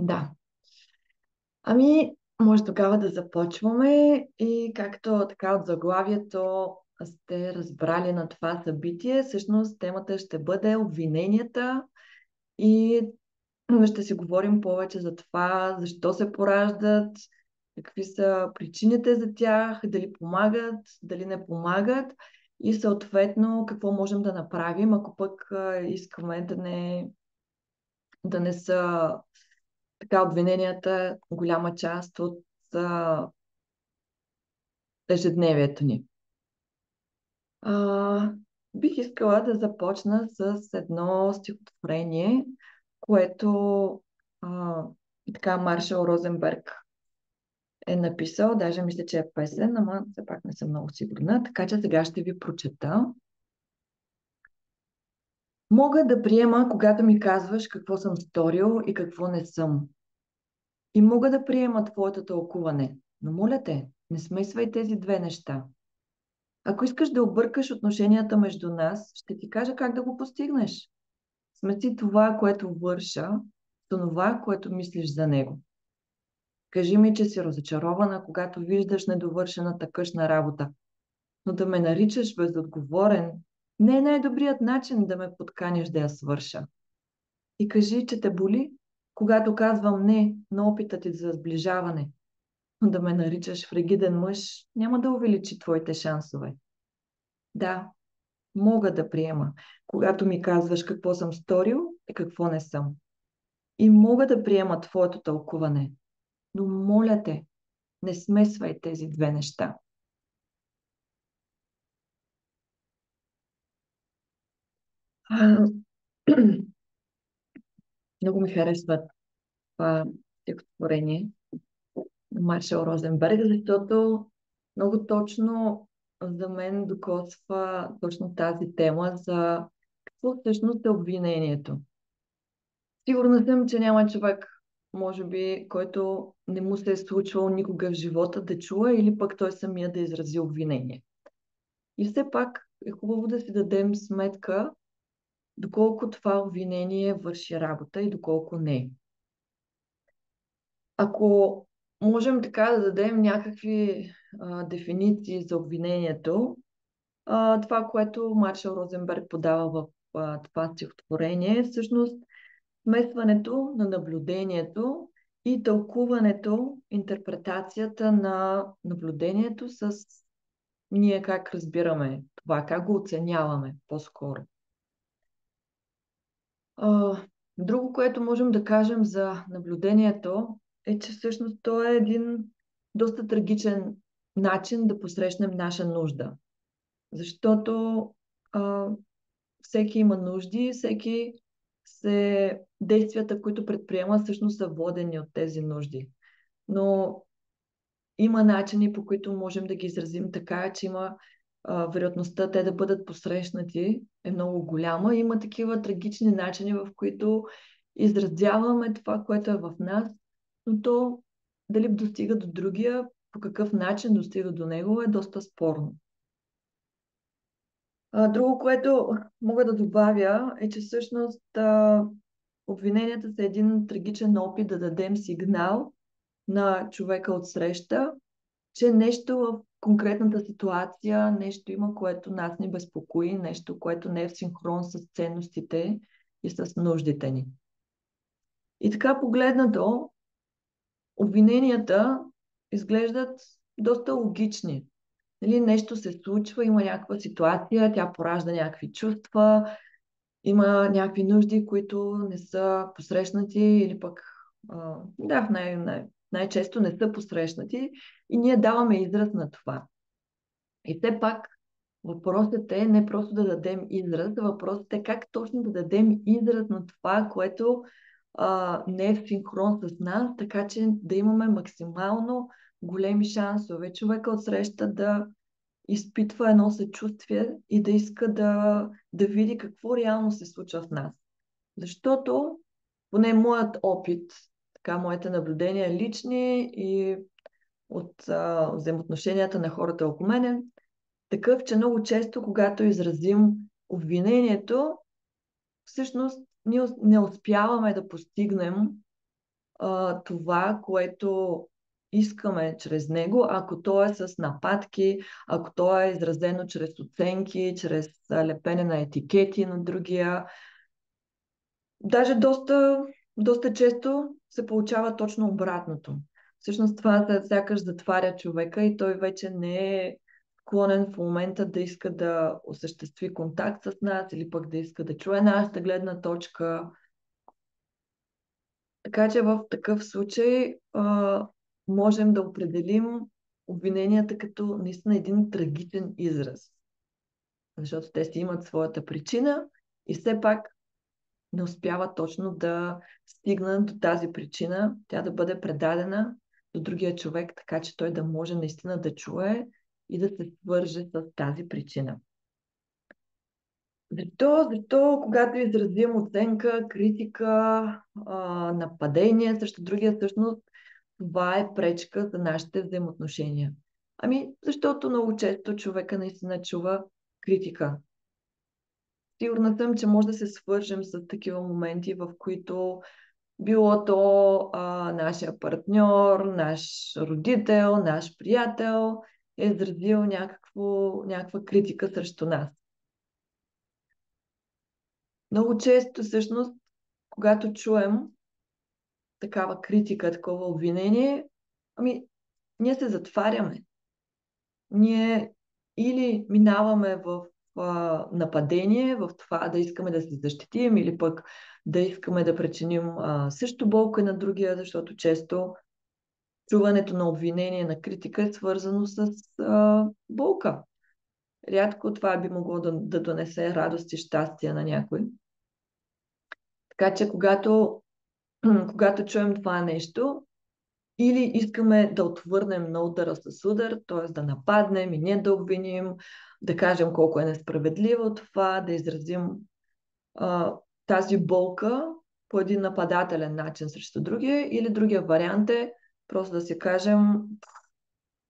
Да. Ами, може тогава да започваме и както така от заглавието сте разбрали на това събитие, всъщност темата ще бъде обвиненията и ще си говорим повече за това, защо се пораждат, какви са причините за тях, дали помагат, дали не помагат и съответно какво можем да направим, ако пък искаме да не са така обвиненията голяма част от а, ежедневието ни. А, Бих искала да започна с едно стихотворение, което така Маршал Розенберг е написал, даже мисля, че е песен, ама все пак не съм много сигурна, така че сега ще ви прочета. Мога да приема, когато ми казваш какво съм сторил и какво не съм. И мога да приема твоето тълкуване, но моля те, не смесвай тези две неща. Ако искаш да объркаш отношенията между нас, ще ти кажа как да го постигнеш. Смеси това, което върша, с това, което мислиш за него. Кажи ми, че си разочарована, когато виждаш недовършената къщна работа, но да ме наричаш безотговорен не е най-добрият начин да ме подканиш да я свърша. И кажи, че те боли, когато казвам не на опита ти за сближаване, но да ме наричаш фригиден мъж няма да увеличи твоите шансове. Да, мога да приема, когато ми казваш какво съм сторил и какво не съм. И мога да приема твоето тълкуване, но моля те, не смесвай тези две неща. А, Много ми харесва това стихотворение на Маршал Розенберг, защото много точно за мен докосва точно тази тема за какво всъщност е обвинението. Сигурна съм, че няма човек, може би, който не му се е случвал никога в живота да чуе или пък той самия да изрази обвинение. И все пак е хубаво да си дадем сметка доколко това обвинение върши работа и доколко не. Ако можем така да дадем някакви дефиниции за обвинението, това, което Маршал Розенберг подава в това стихотворение, е всъщност смесването на наблюдението и тълкуването, интерпретацията на наблюдението с ние как разбираме това, как го оценяваме по-скоро. А, Друго, което можем да кажем за наблюдението, е, че всъщност то е един доста трагичен начин да посрещнем наша нужда. Защото а, всеки има нужди, действията, които предприема, всъщност са водени от тези нужди. Но има начини, по които можем да ги изразим така, че има вероятността те да бъдат посрещнати е много голяма. Има такива трагични начини, в които изразяваме това, което е в нас, но то дали достига до другия, по какъв начин достига до него е доста спорно. Друго, което мога да добавя е, че всъщност обвиненията са един трагичен опит да дадем сигнал на човека от среща, че нещо в конкретната ситуация, нещо има, което нас ни безпокои, нещо, което не е в синхрон с ценностите и с нуждите ни. И така погледнато, обвиненията изглеждат доста логични. Нали, нещо се случва, има някаква ситуация, тя поражда някакви чувства, има някакви нужди, които не са посрещнати или пък да, най-често не са посрещнати и ние даваме израз на това. И все пак въпросът е не просто да дадем израз, въпросът е как точно да дадем израз на това, което не е в синхрон с нас, така че да имаме максимално големи шансове човека отсреща да изпитва едно съчувствие и да иска да види какво реално се случва в нас. Защото, поне моят опит, така моите наблюдения лични и от взаимоотношенията на хората около мене, такъв, че много често, когато изразим обвинението, всъщност ние не успяваме да постигнем това, което искаме чрез него, ако то е с нападки, ако то е изразено чрез оценки, чрез лепене на етикети на другия. Даже доста често се получава точно обратното. Всъщност това сякаш затваря човека и той вече не е склонен в момента да иска да осъществи контакт с нас или пък да иска да чуе нашата гледна точка. Така че в такъв случай можем да определим обвиненията като наистина един трагичен израз. Защото те си имат своята причина и все пак не успяват точно да стигнат до тази причина, тя да бъде предадена до другия човек, така че той да може наистина да чуе и да се свърже с тази причина. Защо когато изразим оценка, критика, нападение срещу другия, всъщност това е пречка за нашите взаимоотношения? Ами, защото много често човека наистина чува критика. Сигурна съм, че може да се свържем с такива моменти, в които било то нашия партньор, наш родител, наш приятел е изразил някаква критика срещу нас. Много често, всъщност, когато чуем такава критика, такова обвинение, ние се затваряме. Ние или минаваме в нападение, в това да искаме да се защитим, или пък да искаме да причиним също болка на другия, защото често чуването на обвинение, на критика е свързано с болка. Рядко това би могло да донесе радост и щастие на някой. Така че когато чуем това нещо, или искаме да отвърнем на удара с удар, т.е. да нападнем и ние да обвиним, да кажем колко е несправедливо това, да изразим тази болка по един нападателен начин срещу другия, или другия вариант е просто да си кажем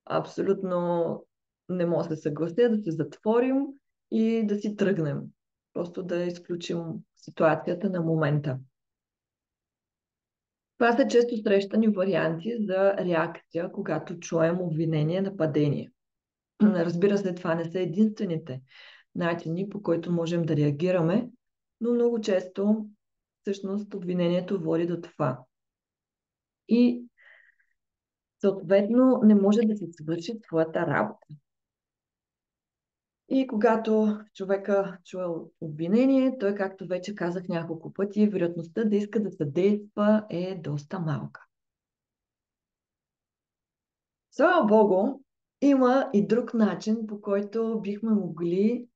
абсолютно не мога да се съглася, да се затворим и да си тръгнем. Просто да изключим ситуацията на момента. Това са често срещани варианти за реакция, когато чуем обвинение, нападение. Разбира се, това не са единствените начини, по които можем да реагираме, но много често всъщност обвинението води до това. И съответно не може да се свърши своята работа. И когато човека чуе обвинение, той, както вече казах няколко пъти, вероятността да иска да съдейства е доста малка. Слава Богу, има и друг начин, по който бихме могли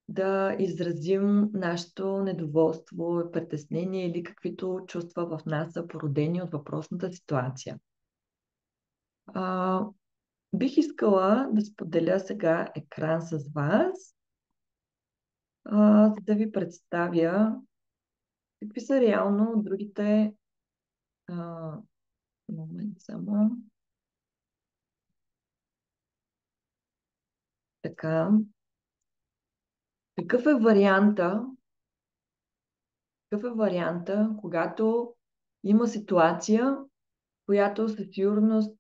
да изразим нашето недоволство, притеснение или каквито чувства в нас са породени от въпросната ситуация. Бих искала да споделя сега екран с вас, за да ви представя какви са реално другите... Момент само. Така. Какъв е варианта, когато има ситуация, която със сигурност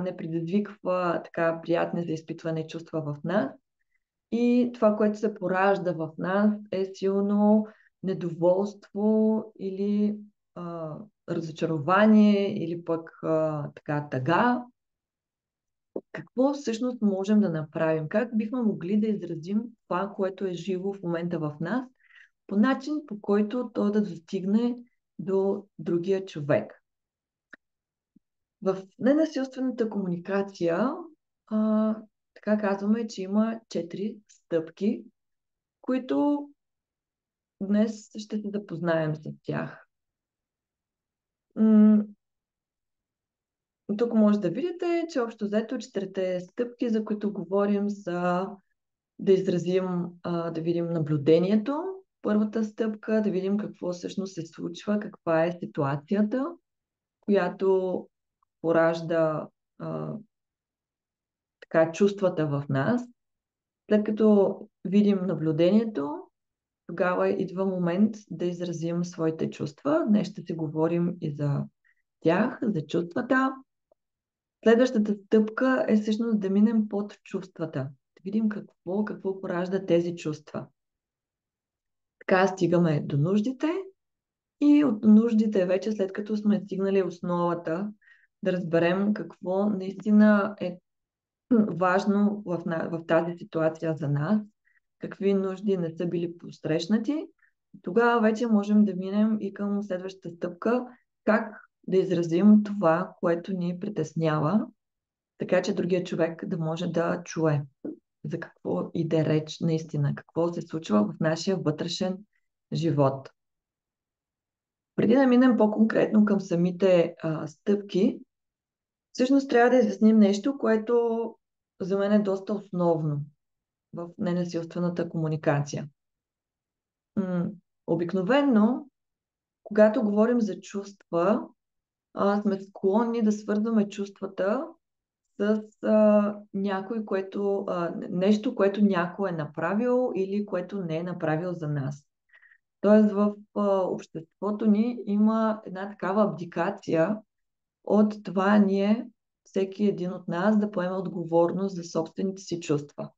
не предизвиква така приятни за изпитване чувства в нас, и това, което се поражда в нас, е силно недоволство или разочарование, или пък така тъга. Какво всъщност можем да направим? Как бихме могли да изразим това, което е живо в момента в нас, по начин, по който то да достигне до другия човек? В ненасилствената комуникация така казваме, че има 4 стъпки, които днес ще се запознаем с тях. Тук може да видите, че общо взето 4 стъпки, за които говорим, са да изразим, да видим наблюдението. Първата стъпка, да видим какво всъщност се случва, каква е ситуацията, която поражда така чувствата в нас. След като видим наблюдението, тогава идва момент да изразим своите чувства. Днес ще си говорим и за тях, за чувствата. Следващата стъпка е всъщност да минем под чувствата. Да видим какво поражда тези чувства. Така стигаме до нуждите и от нуждите вече, след като сме стигнали основата, да разберем какво наистина е важно в тази ситуация за нас, какви нужди не са били посрещнати. Тогава вече можем да минем и към следващата стъпка, как да изразим това, което ни притеснява, така че другия човек да може да чуе за какво иде реч наистина, какво се случва в нашия вътрешен живот. Преди да минем по-конкретно към самите стъпки, всъщност трябва да изясним нещо, което за мен е доста основно в ненасилствената комуникация. Обикновенно, когато говорим за чувства, сме склонни да свързваме чувствата с нещо, което някой е направил или което не е направил за нас. Тоест в обществото ни има една такава абдикация от това всеки един от нас, да поеме отговорност за собствените си чувства.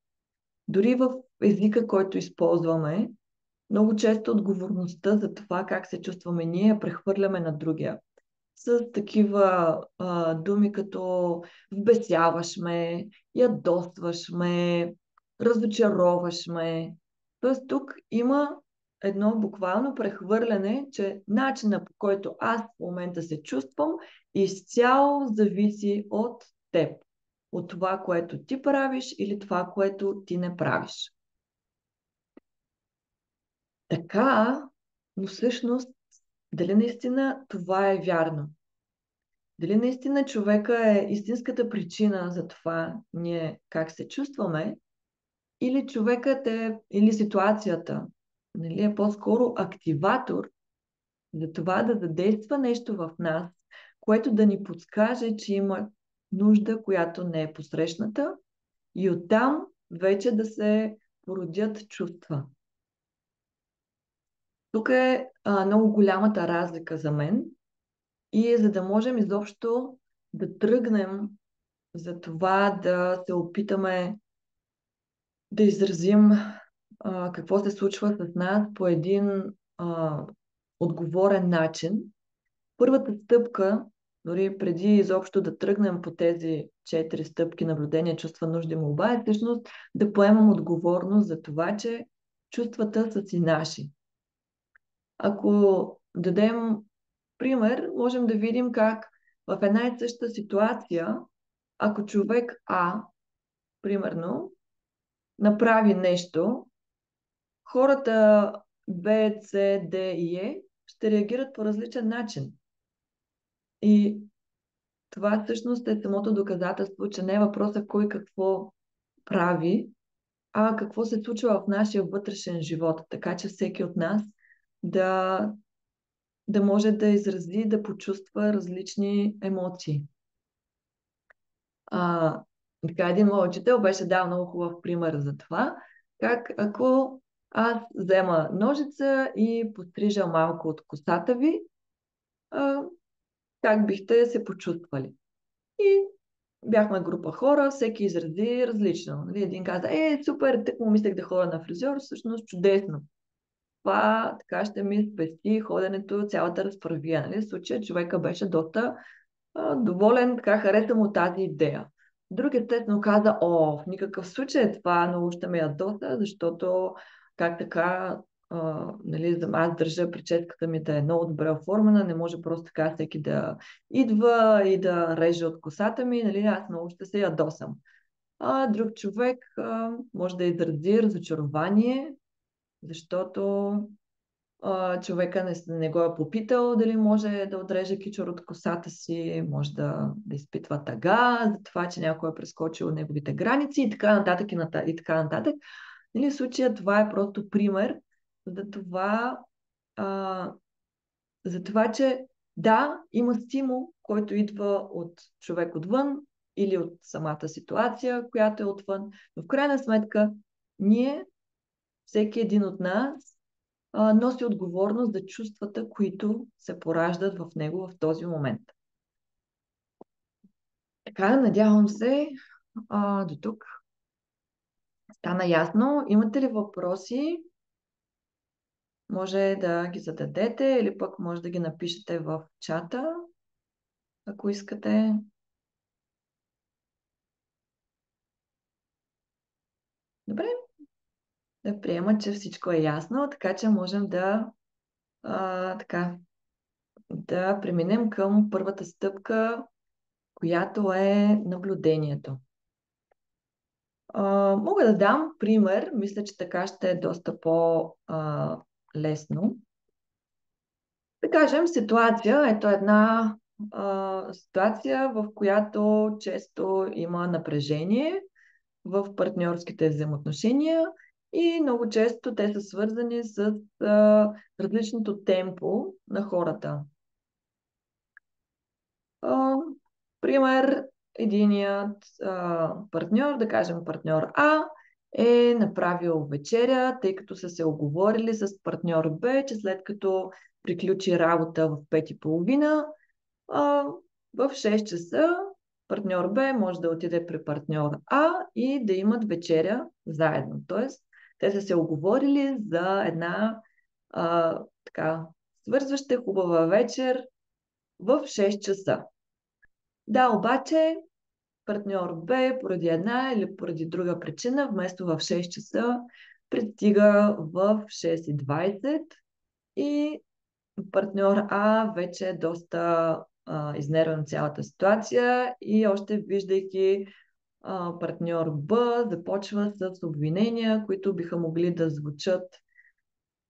Дори в езика, който използваме, много често отговорността за това как се чувстваме ние я прехвърляме на другия. С такива думи като вбесяваш ме, ядосваш ме, разочароваш ме. Тоест тук има едно буквално прехвърляне, че начина, по който аз в момента се чувствам, изцяло зависи от теб. От това, което ти правиш или това, което ти не правиш. Така, но всъщност, дали наистина това е вярно? Дали наистина човека е истинската причина за това ние как се чувстваме, или човекът или ситуацията, нали, е по-скоро активатор за това да задейства нещо в нас, което да ни подскаже, че има нужда, която не е посрещната, и оттам вече да се породят чувства. Тук е много голямата разлика за мен, и за да можем изобщо да тръгнем за това да се опитаме да изразим какво се случва с нас по един отговорен начин. Първата стъпка, дори преди изобщо да тръгнем по тези 4 стъпки: наблюдение, чувства, нужди, молба, е всъщност да поемам отговорност за това, че чувствата са си наши. Ако дадем пример, можем да видим как в една и съща ситуация, ако човек А, примерно, направи нещо, хората Б, С, Д и Е ще реагират по различен начин. И това всъщност е самото доказателство, че не е въпросът кой какво прави, а какво се случва в нашия вътрешен живот, така че всеки от нас да, да може да изрази, да почувства различни емоции. Така, един мой учител беше дал много хубав пример за това, как ако аз взема ножица и пострижа малко от косата ви, как бихте се почувствали? И бяхме група хора, всеки изрази различно. Нали? Един каза: супер, тък му мислех да ходя на фризьор, всъщност чудесно. Това така ще ми спести ходенето, цялата разправия. Нали? В случая човека беше доста доволен, така хареса му тази идея. Друг естествено каза: в никакъв случай това много ще ме ядоса, защото как така, нали, аз държа прическата ми да е много добре оформена, не може просто така всеки да идва и да реже от косата ми, нали, аз много ще се ядосам. Друг човек може да изрази разочарование, защото човека не го е попитал дали може да отреже кичур от косата си, може да изпитва тъга за това, че някой е прескочил неговите граници и така нататък и така нататък. Нали, в случая това е просто пример за това, а, че да, има стимул, който идва от човек отвън или от самата ситуация, която е отвън, но в крайна сметка ние, всеки един от нас, носи отговорност за чувствата, които се пораждат в него в този момент. Така, надявам се, до тук стана ясно. Имате ли въпроси? Може да ги зададете или пък може да ги напишете в чата, ако искате. Добре, да приема, че всичко е ясно, така че можем така, да преминем към първата стъпка, която е наблюдението. Мога да дам пример, мисля, че така ще е доста по-лесно. Да кажем ситуация, ето една ситуация, в която често има напрежение в партньорските взаимоотношения и много често те са свързани с различното темпо на хората. А, Пример, единият партньор, да кажем партньор А, е направил вечеря, тъй като са се оговорили с партньор Б, че след като приключи работа в 5:30, в 6 часа партньор Б може да отиде при партньор А и да имат вечеря заедно. Тоест, те са се оговорили за една така свързваща хубава вечер в 6 часа. Да, обаче партньор Б поради една или поради друга причина, вместо в 6 часа, пристига в 6:20 и партньор А вече е доста изнервен от цялата ситуация и още виждайки партньор Б започва с обвинения, които биха могли да звучат.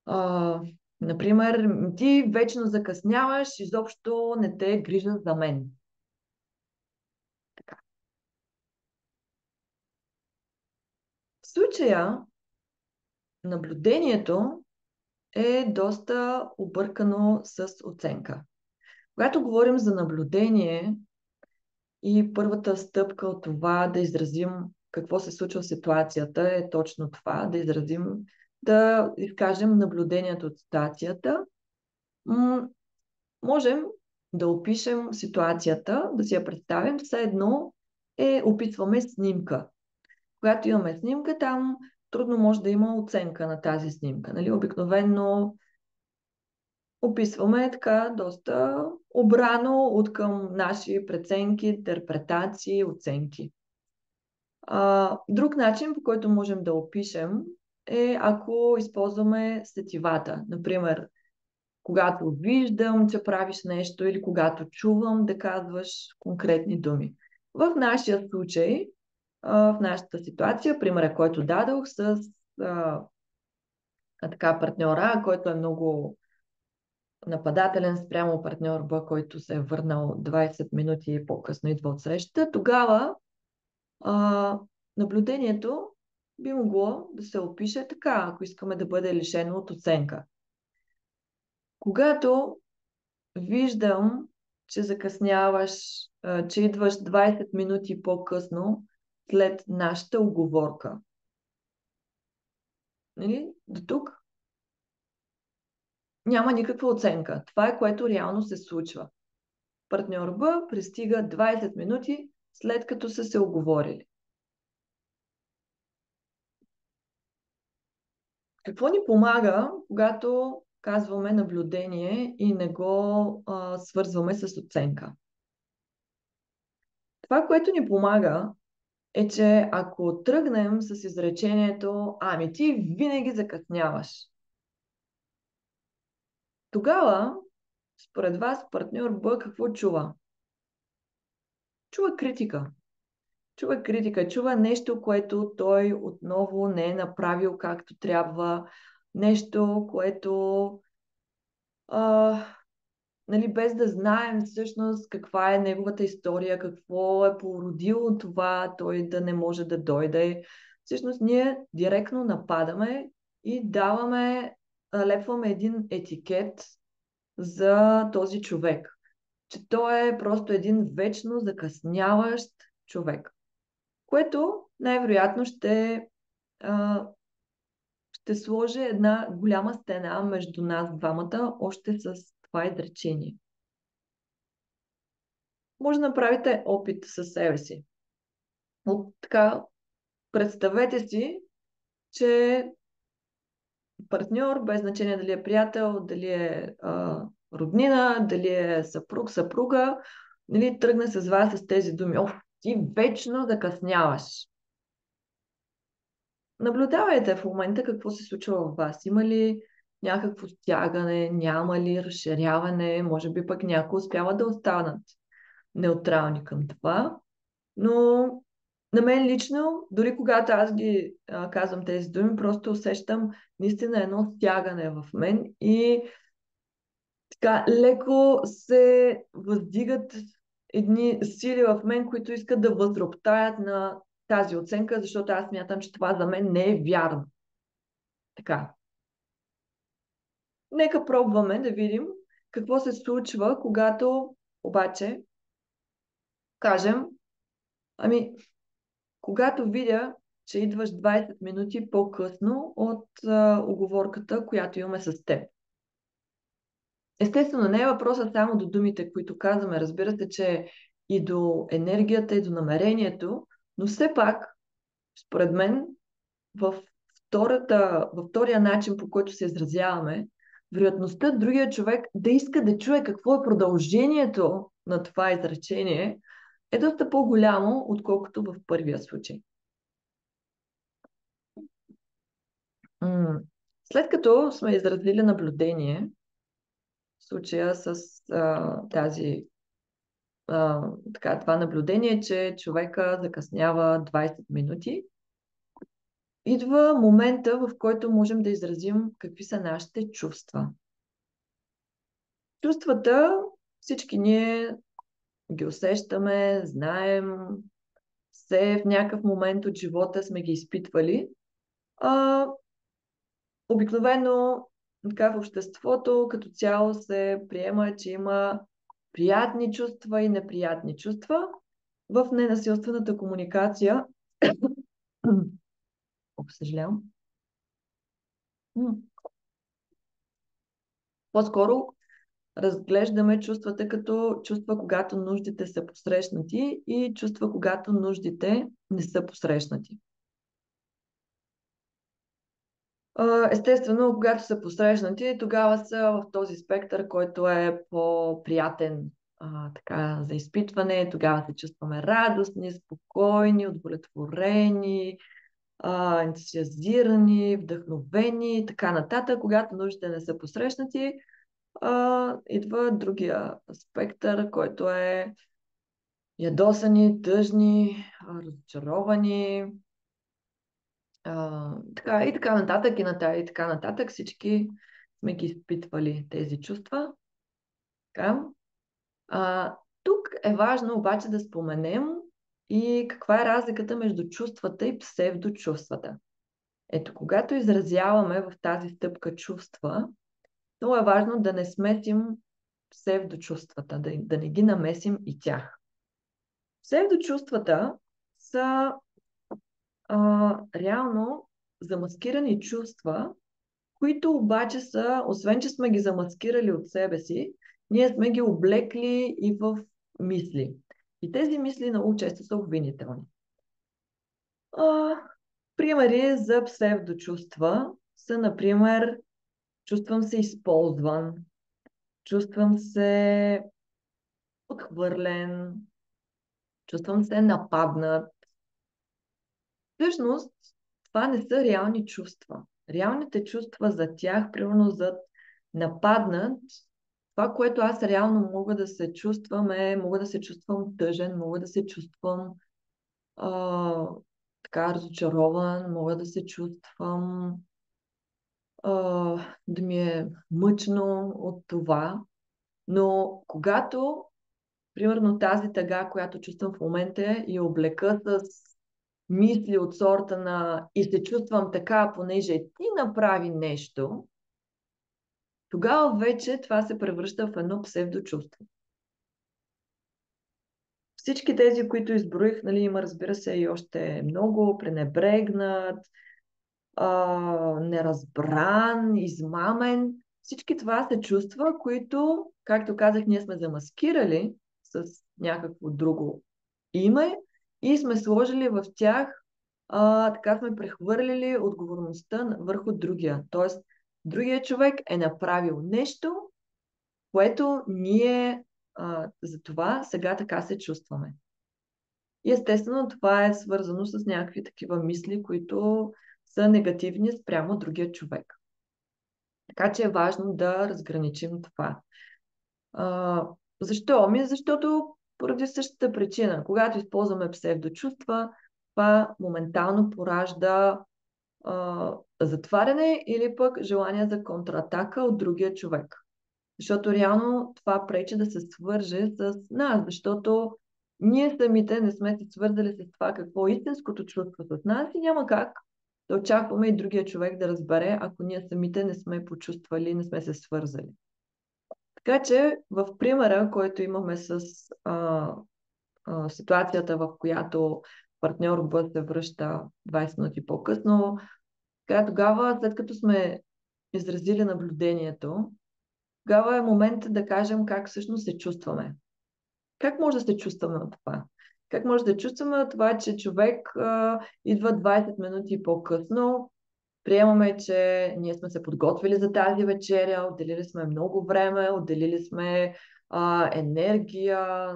А, Например, ти вечно закъсняваш, изобщо не те грижа за мен. Така. В случая наблюдението е доста объркано с оценка. Когато говорим за наблюдение и първата стъпка от това да изразим какво се случва в ситуацията е точно това, да изкажем наблюдението от ситуацията, можем да опишем ситуацията, да си я представим, все едно описваме снимка. Когато имаме снимка, там трудно може да има оценка на тази снимка. Нали? Обикновено описваме така доста обрано от към наши преценки, интерпретации, оценки. Друг начин, по който можем да опишем, е ако използваме сетивата. Например, когато виждам, че правиш нещо или когато чувам да казваш конкретни думи. В нашия случай, в нашата ситуация, примера, който дадох с така партньора, който е много нападателен спрямо партньор Б, който се е върнал 20 минути по-късно идва от срещата, тогава наблюдението би могло да се опише така, ако искаме да бъде лишено от оценка. Когато виждам, че закъсняваш, че идваш 20 минути по-късно след нашата уговорка. Нали? До тук няма никаква оценка. Това е което реално се случва. Партньор Б пристига 20 минути след като са се оговорили. Какво ни помага, когато казваме наблюдение и не го свързваме с оценка? Това, което ни помага, е, че ако тръгнем с изречението ами ти винаги закъсняваш, тогава, според вас, партньор Б какво чува? Чува критика. Чува критика, чува нещо, което той отново не е направил както трябва, нещо, което нали, без да знаем всъщност каква е неговата история, какво е породило това той да не може да дойде. Всъщност ние директно нападаме и лепваме един етикет за този човек, че той е просто един вечно закъсняващ човек, което най-вероятно ще сложи една голяма стена между нас двамата още с това изречение. може да направите опит със себе си. Така, представете си, че партньор, без значение дали е приятел, дали е роднина, дали е съпруг, съпруга, нали, тръгне с вас с тези думи. Оф, ти вечно закъсняваш. Наблюдавайте в момента какво се случва в вас. Има ли някакво стягане, няма ли разширяване, може би пък някои успяват да останат неутрални към това. Но на мен лично, дори когато аз ги казвам тези думи, просто усещам наистина едно стягане в мен и така леко се въздигат едни сили в мен, които искат да възроптаят на тази оценка, защото аз смятам, че това за мен не е вярно. Така. Нека пробваме да видим какво се случва, когато обаче кажем, ами, когато видя, че идваш 20 минути по-късно от уговорката, която имаме с теб. Естествено, не е въпросът само до думите, които казваме. Разбира се, че и до енергията, и до намерението, но все пак, според мен, в във втория начин, по който се изразяваме, вероятността другия човек да иска да чуе какво е продължението на това изречение е доста по-голямо, отколкото в първия случай. След като сме изразили наблюдение, в случая с това наблюдение, че човека закъснява 20 минути, идва момента, в който можем да изразим какви са нашите чувства. Чувствата всички ние ги усещаме, знаем, все в някакъв момент от живота сме ги изпитвали. Обикновено така в обществото като цяло се приема, че има приятни чувства и неприятни чувства. В ненасилствената комуникация, съжалявам, по-скоро разглеждаме чувствата като чувства, когато нуждите са посрещнати и чувства, когато нуждите не са посрещнати. Естествено, когато са посрещнати, тогава са в този спектър, който е по-приятен така, за изпитване. Тогава се чувстваме радостни, спокойни, удовлетворени, ентусиазирани, вдъхновени и така нататък. Когато нуждите не са посрещнати, идва другия спектър, който е ядосани, тъжни, разочаровани, така, и така нататък, и така нататък. Всички сме ги изпитвали тези чувства. Така. Тук е важно обаче да споменем и каква е разликата между чувствата и псевдочувствата. Ето, когато изразяваме в тази стъпка чувства, много е важно да не смесим псевдочувствата, да не ги намесим и тях. Псевдочувствата са реално замаскирани чувства, които обаче са, освен че сме ги замаскирали от себе си, ние сме ги облекли и в мисли. И тези мисли много често са обвинителни. Примери за псевдочувства са, например, чувствам се използван, чувствам се отхвърлен, чувствам се нападнат. Всъщност, това не са реални чувства. Реалните чувства за тях, примерно за нападнат, това, което аз реално мога да се чувствам мога да се чувствам тъжен, мога да се чувствам така разочарован, мога да се чувствам да ми е мъчно от това. Но когато, примерно тази тъга, която чувствам в момента и облека с мисли от сорта на и се чувствам така, понеже ти направи нещо, тогава вече това се превръща в едно псевдочувство. Всички тези, които изброих, нали, има, разбира се, и още много, пренебрегнат, неразбран, измамен. Всички това са чувства, които, както казах, ние сме замаскирали с някакво друго име и сме сложили в тях, така сме прехвърлили отговорността върху другия. Тоест, другия човек е направил нещо, което ние за това сега така се чувстваме. И естествено това е свързано с някакви такива мисли, които са негативни спрямо другия човек. Така че е важно да разграничим това. Защо? Защото поради същата причина. Когато използваме псевдочувства, това моментално поражда затваряне или пък желание за контратака от другия човек. Защото реално това пречи да се свърже с нас, защото ние самите не сме се свързали с това какво е истинското чувство с нас и няма как да очакваме и другия човек да разбере, ако ние самите не сме почувствали, не сме се свързали. Така че в примера, който имаме с ситуацията, в която партньор Б се връща 20 минути по-късно, тогава, след като сме изразили наблюдението, тогава е момент да кажем как всъщност се чувстваме. Как може да се чувстваме от това? Как може да чувстваме от това, че човек идва 20 минути по-късно, приемаме, че ние сме се подготвили за тази вечеря, отделили сме много време, отделили сме енергия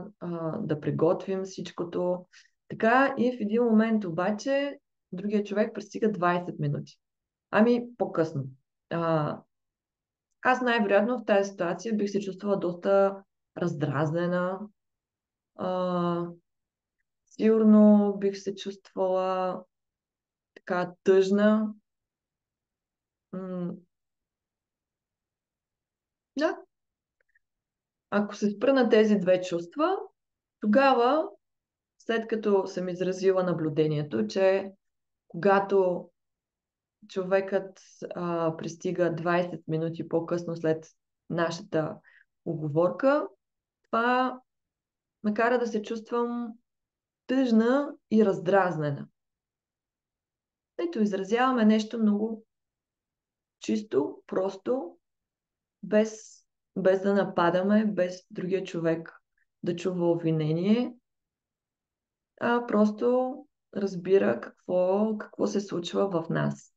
да приготвим всичкото. Така и в един момент обаче другия човек пристига 20 минути. Ами по-късно. Аз най-вероятно в тази ситуация бих се чувствала доста раздразнена. Сигурно бих се чувствала така тъжна. Да. Ако се спра на тези две чувства, тогава, след като съм изразила наблюдението, че когато човекът пристига 20 минути по-късно след нашата уговорка, това ме кара да се чувствам тъжна и раздразнена. Ето, изразяваме нещо много чисто, просто, без да нападаме, без другия човек да чува обвинение, а просто разбира какво се случва в нас.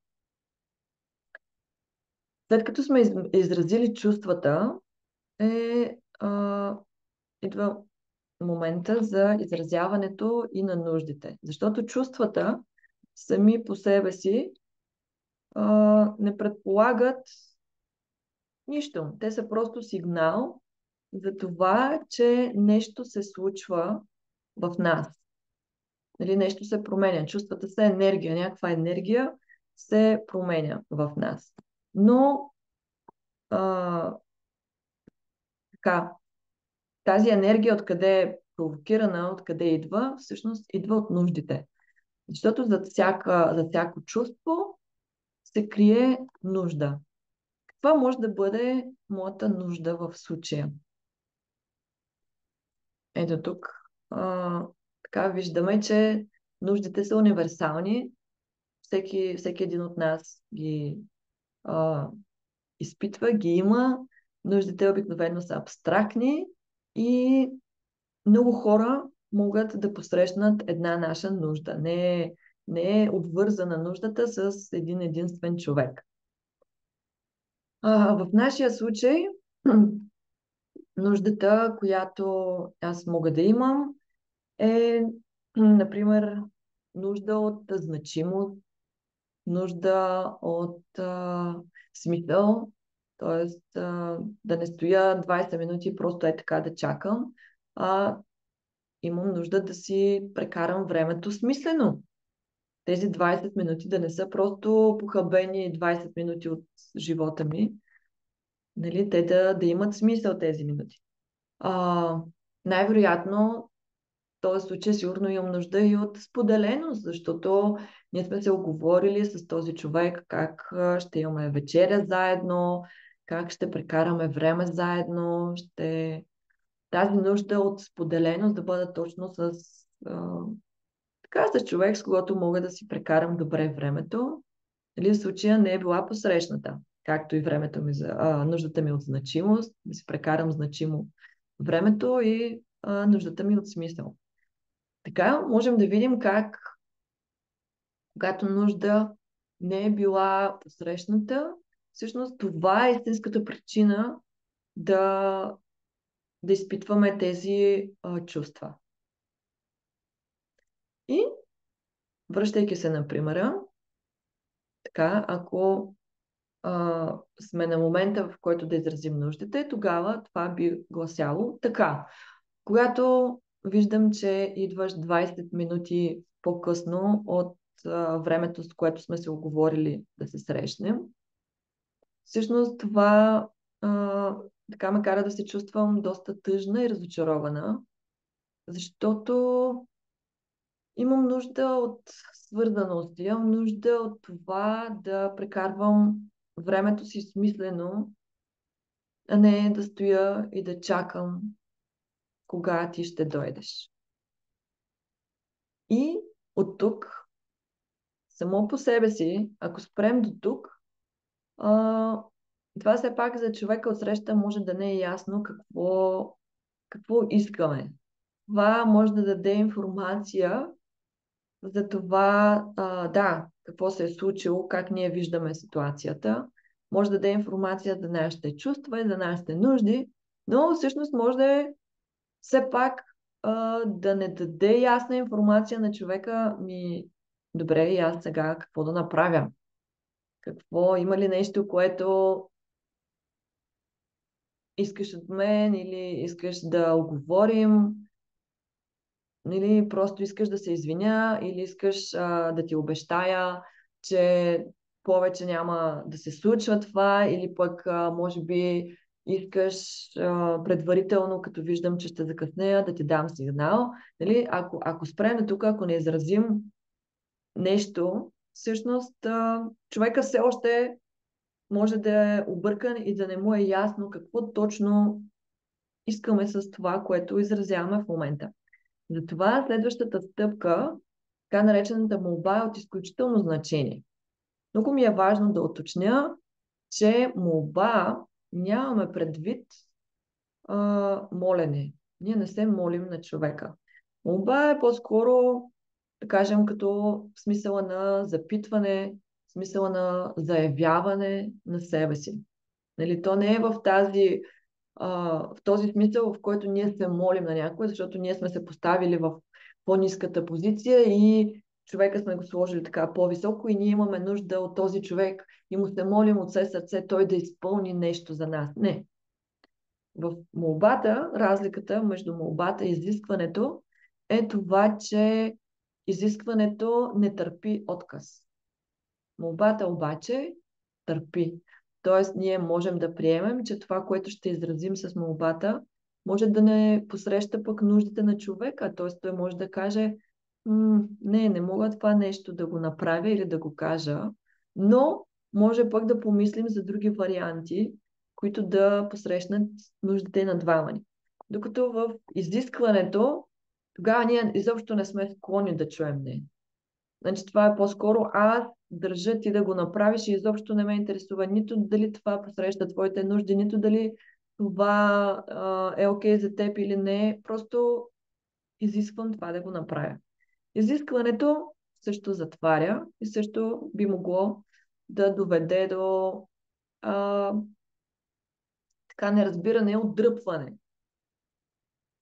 След като сме изразили чувствата, идва момента за изразяването и на нуждите. Защото чувствата сами по себе си не предполагат нищо. Те са просто сигнал за това, че нещо се случва в нас. Нали, нещо се променя. Чувствата са енергия. Някаква енергия се променя в нас. Но така, тази енергия откъде е провокирана, откъде идва, всъщност идва от нуждите. Защото за всяко чувство се крие нужда. Каква може да бъде моята нужда в случая? Ето тук така виждаме, че нуждите са универсални. Всеки един от нас ги изпитва, ги има. Нуждите обикновено са абстрактни и много хора могат да посрещнат една наша нужда. Не е обвързана нуждата с един единствен човек. В нашия случай нуждата, която аз мога да имам, е, например, нужда от значимост, нужда от смисъл, т.е. Да не стоя 20 минути просто така да чакам, а имам нужда да си прекарам времето смислено. Тези 20 минути да не са просто похабени 20 минути от живота ми, нали, те да имат смисъл тези минути. Най-вероятно в този случай сигурно имам нужда и от споделеност, защото ние сме се оговорили с този човек как ще имаме вечеря заедно, как ще прекараме време заедно, тази нужда от споделеност да бъда точно с човек, с когото мога да си прекарам добре времето. Нали, в случая не е била посрещната, както и времето ми нуждата ми от значимост, да си прекарам значимо времето и нуждата ми от смисъл. Така можем да видим как, когато нужда не е била посрещната, всъщност това е истинската причина да, да изпитваме тези чувства. И, връщайки се на примера, така, ако сме на момента, в който да изразим нуждите, тогава това би гласяло така. Когато виждам, че идваш 20 минути по-късно от времето, с което сме се оговорили да се срещнем, всъщност това така ме кара да се чувствам доста тъжна и разочарована, защото имам нужда от свързаност, имам нужда от това да прекарвам времето си смислено, а не да стоя и да чакам кога ти ще дойдеш. И от тук, само по себе си, ако спрем до тук, а, това все пак за човека отсреща може да не е ясно какво искаме. Това може да даде информация за това, да, какво се е случило, как ние виждаме ситуацията. Може да даде информация за нашите чувства и за нашите нужди, но всъщност може да е все пак да не даде ясна информация на човека добре, и аз сега какво да направя? Има ли нещо, което искаш от мен или искаш да оговорим, или просто искаш да се извиня, или искаш да ти обещая, че повече няма да се случва това, или пък може би искаш предварително, като виждам, че ще закъснея, да ти дам сигнал. Нали? Ако спрем до тук, ако не изразим нещо, всъщност човека все още може да е объркан и да не му е ясно какво точно искаме с това, което изразяваме в момента. Затова следващата стъпка, така наречената молба, е от изключително значение. Много ми е важно да уточня, че молба нямаме предвид молене. Ние не се молим на човека. Молба е по-скоро, да кажем, като в смисъла на запитване, в смисъла на заявяване на себе си. Нали, то не е в този смисъл, в който ние се молим на някой, защото ние сме се поставили в по-ниската позиция и човека сме го сложили така по-високо и ние имаме нужда от този човек и му се молим от все сърце той да изпълни нещо за нас. Не. В молбата, разликата между молбата и изискването е това, че изискването не търпи отказ. Молбата обаче търпи. Тоест, ние можем да приемем, че това, което ще изразим с молбата, може да не посреща пък нуждите на човека. Тоест, той може да каже, не мога това нещо да го направя или да го кажа, но може пък да помислим за други варианти, които да посрещнат нуждите на двама ни. Докато в изискването, тогава ние изобщо не сме склонни да чуем не. Значи това е по-скоро аз държа ти да го направиш и изобщо не ме интересува нито дали това посреща твоите нужди, нито дали това е окей за теб или не. Просто изисквам това да го направя. Изискването също затваря и също би могло да доведе до а, така неразбиране, отдръпване.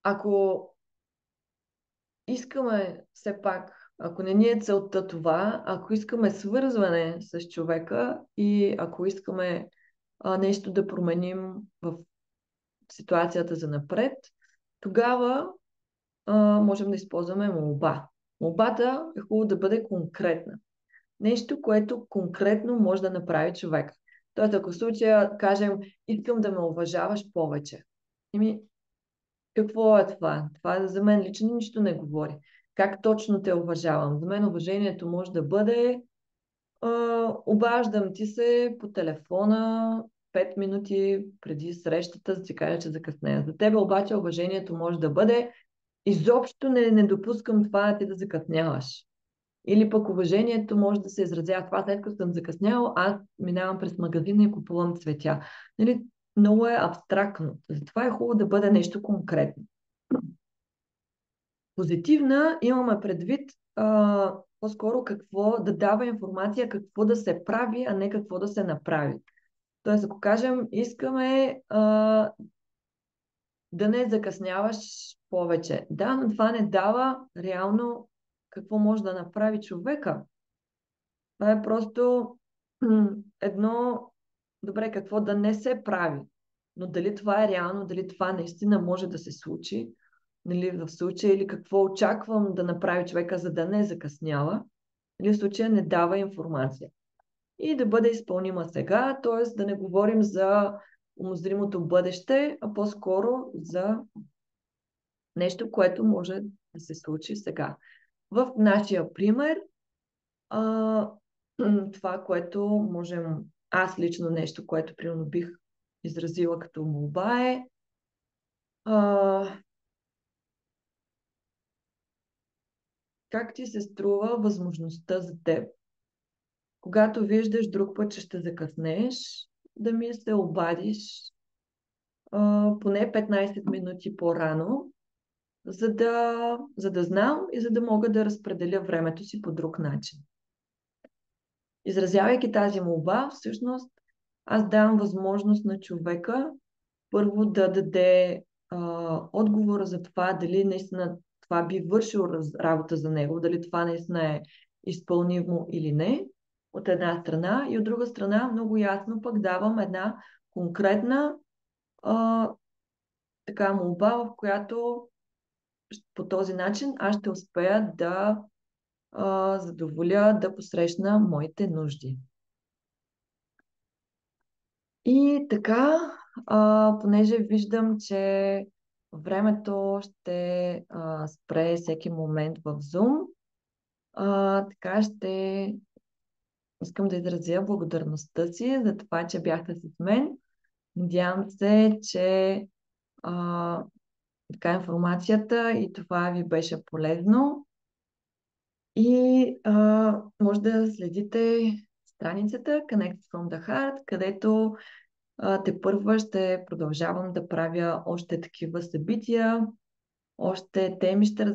Ако искаме все пак, ако не ни е целта това, ако искаме свързване с човека и ако искаме нещо да променим в ситуацията за напред, тогава можем да използваме молба. Молбата е хубаво да бъде конкретна. Нещо, което конкретно може да направи човек. Тоест, ако в случая кажем, искам да ме уважаваш повече. Какво е това? Това за мен лично нищо не говори. Как точно те уважавам? За мен уважението може да бъде обаждам ти се по телефона 5 минути преди срещата, за да ти кажа, че закъснея. За тебе обаче уважението може да бъде изобщо не допускам това да ти да закъсняваш. Или пък уважението може да се изразява това, след като съм закъсняла, аз минавам през магазина и купувам цветя. Нали, много е абстрактно. Затова е хубаво да бъде нещо конкретно. Позитивна имаме предвид по-скоро какво да дава информация, какво да се прави, а не какво да се направи. Тоест, ако кажем, искаме да не закъсняваш повече. Да, но това не дава реално какво може да направи човека. Това е просто едно, добре, какво да не се прави. Но дали това е реално, дали това наистина може да се случи, нали, в случая, или какво очаквам да направи човека, за да не закъснява, или в случая не дава информация. И да бъде изпълнима сега, т.е. да не говорим за умозримото бъдеще, а по-скоро за нещо, което може да се случи сега. В нашия пример, а, това, което можем, аз лично нещо, което примерно бих изразила като молба е а, как ти се струва възможността за теб, когато виждаш друг път, че ще закъснееш, да ми се обадиш поне 15 минути по-рано, за да знам и за да мога да разпределя времето си по друг начин. Изразявайки тази молба, всъщност аз давам възможност на човека първо да даде отговора за това дали наистина това би вършило работа за него, дали това наистина е изпълнимо или не, от една страна, и от друга страна много ясно пък давам една конкретна а, така молба, в която по този начин аз ще успея да задоволя, да посрещна моите нужди. И така, понеже виждам, че времето ще спре всеки момент в Zoom, така искам да изразя благодарността си за това, че бяхте с мен. Надявам се, че така информацията и това ви беше полезно. И може да следите страницата Connect from the Heart, където тепърва ще продължавам да правя още такива събития, още теми ще